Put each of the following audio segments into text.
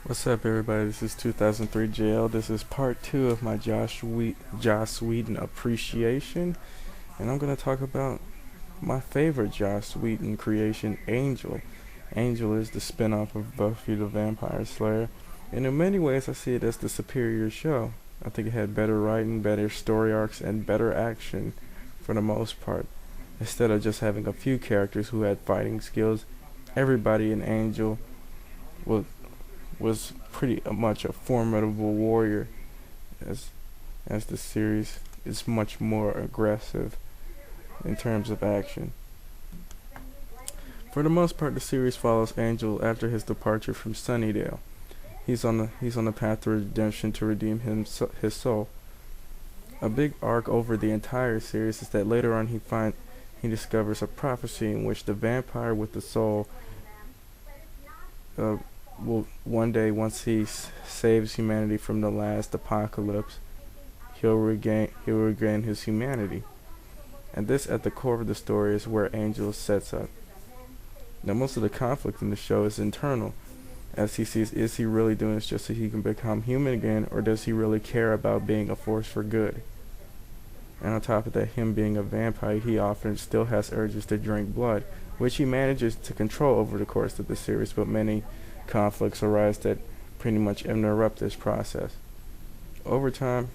What's up, everybody? This is 2003 JL. This is part two of my Joss Whedon appreciation, and I'm gonna talk about my favorite Joss Whedon creation, Angel. Angel is the spin-off of Buffy the Vampire Slayer, and in many ways, I see it as the superior show. I think it had better writing, better story arcs, and better action for the most part. Instead of just having a few characters who had fighting skills, everybody in Angel was was pretty much a formidable warrior, as the series is much more aggressive in terms of action. For the most part, the series follows Angel after his departure from Sunnydale. He's on the path to redemption to redeem his soul. A big arc over the entire series is that later on he discovers a prophecy in which the vampire with the soul uh, will one day, once he saves humanity from the last apocalypse, he'll regain his humanity. And this, at the core of the story, is where Angel sets up. Now, most of the conflict in the show is internal, as he sees, is he really doing this just so he can become human again, or does he really care about being a force for good? And on top of that, him being a vampire, he often still has urges to drink blood, which he manages to control over the course of the series, but many conflicts arise that pretty much interrupt this process. Over time,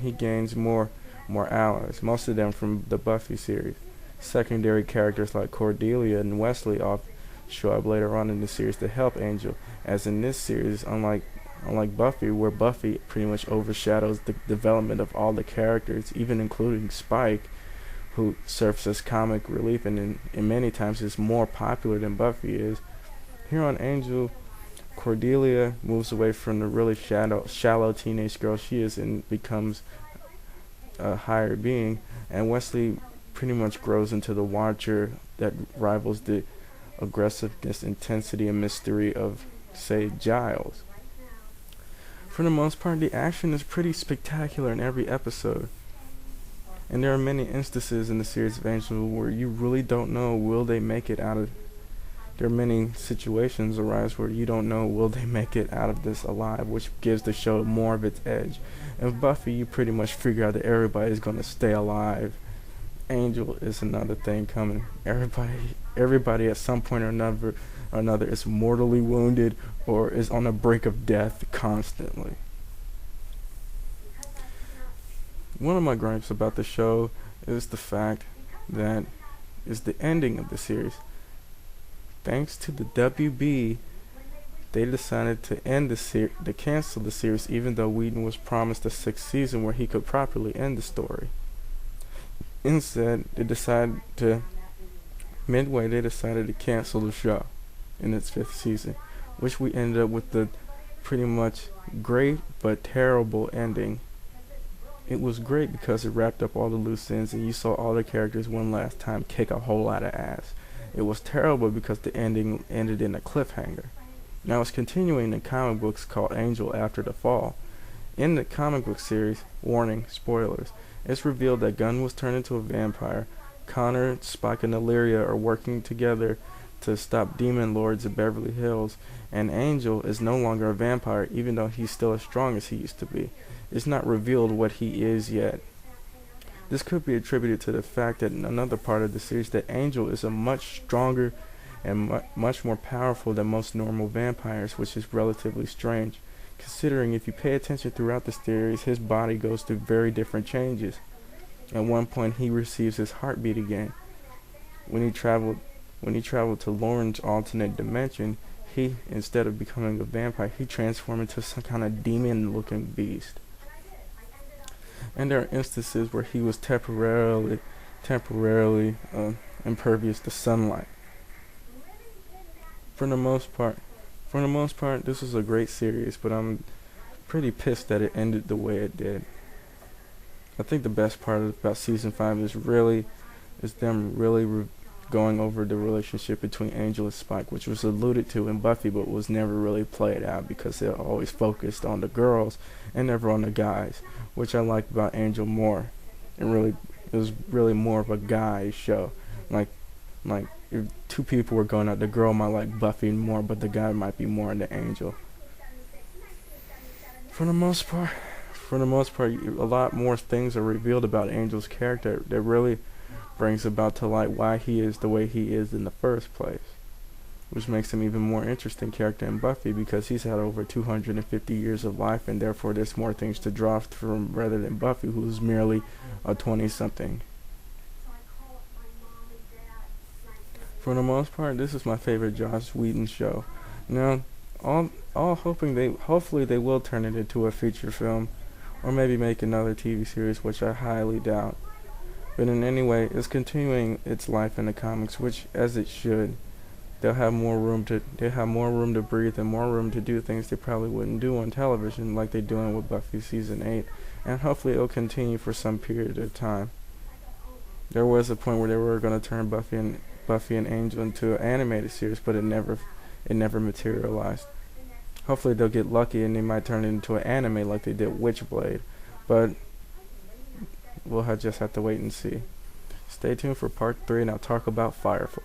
he gains more allies, most of them from the Buffy series. Secondary characters like Cordelia and Wesley show up later on in the series to help Angel, as in this series, unlike Buffy, where Buffy pretty much overshadows the development of all the characters, even including Spike, who serves as comic relief and in many times is more popular than Buffy is. Here on Angel, Cordelia moves away from the really shallow teenage girl she is and becomes a higher being, and Wesley pretty much grows into the Watcher that rivals the aggressiveness, intensity, and mystery of, say, Giles. For the most part, the action is pretty spectacular in every episode, and there are many instances in the series of Angel where you really don't know, will they make it out of. There are many situations arise where you don't know, will they make it out of this alive, which gives the show more of its edge. And Buffy, you pretty much figure out that everybody's going to stay alive. Angel is another thing coming. Everybody at some point or another is mortally wounded or is on the brink of death constantly. One of my gripes about the show is the fact that is the ending of the series. Thanks to the WB, they decided to cancel the series, even though Whedon was promised a sixth season where he could properly end the story. Instead, midway they decided to cancel the show in its fifth season, which we ended up with the pretty much great but terrible ending. It was great because it wrapped up all the loose ends and you saw all the characters one last time kick a whole lot of ass. It was terrible because the ending ended in a cliffhanger. Now it's continuing in comic books called Angel After the Fall. In the comic book series, warning, spoilers, it's revealed that Gunn was turned into a vampire. Connor, Spike, and Illyria are working together to stop demon lords of Beverly Hills, and Angel is no longer a vampire, even though he's still as strong as he used to be. It's not revealed what he is yet. This could be attributed to the fact that in another part of the series that Angel is a much stronger and much more powerful than most normal vampires, which is relatively strange, considering if you pay attention throughout the series, his body goes through very different changes. At one point, he receives his heartbeat again. When he traveled to Lauren's alternate dimension, he, instead of becoming a vampire, he transformed into some kind of demon-looking beast. And there are instances where he was temporarily impervious to sunlight. For the most part, this was a great series, but I'm pretty pissed that it ended the way it did. I think the best part about season 5 is them really going over the relationship between Angel and Spike, which was alluded to in Buffy, but was never really played out because they always focused on the girls and never on the guys, which I liked about Angel more. It was really more of a guy show. Like if two people were going out, the girl might like Buffy more, but the guy might be more into Angel. For the most part, a lot more things are revealed about Angel's character that really brings about to light why he is the way he is in the first place, which makes him even more interesting character in Buffy because he's had over 250 years of life, and therefore there's more things to draw from rather than Buffy, who's merely a 20-something. For the most part, this is my favorite Joss Whedon show. Now, hopefully they will turn it into a feature film, or maybe make another TV series, which I highly doubt. But in any way, it's continuing its life in the comics, which, as it should. They'll have more room to breathe and more room to do things they probably wouldn't do on television, like they're doing with Buffy season 8, and hopefully it'll continue for some period of time. There was a point where they were going to turn Buffy and Angel into an animated series, but it never materialized. Hopefully they'll get lucky and they might turn it into an anime like they did Witchblade, but we'll just have to wait and see. Stay tuned for part 3, and I'll talk about Firefly.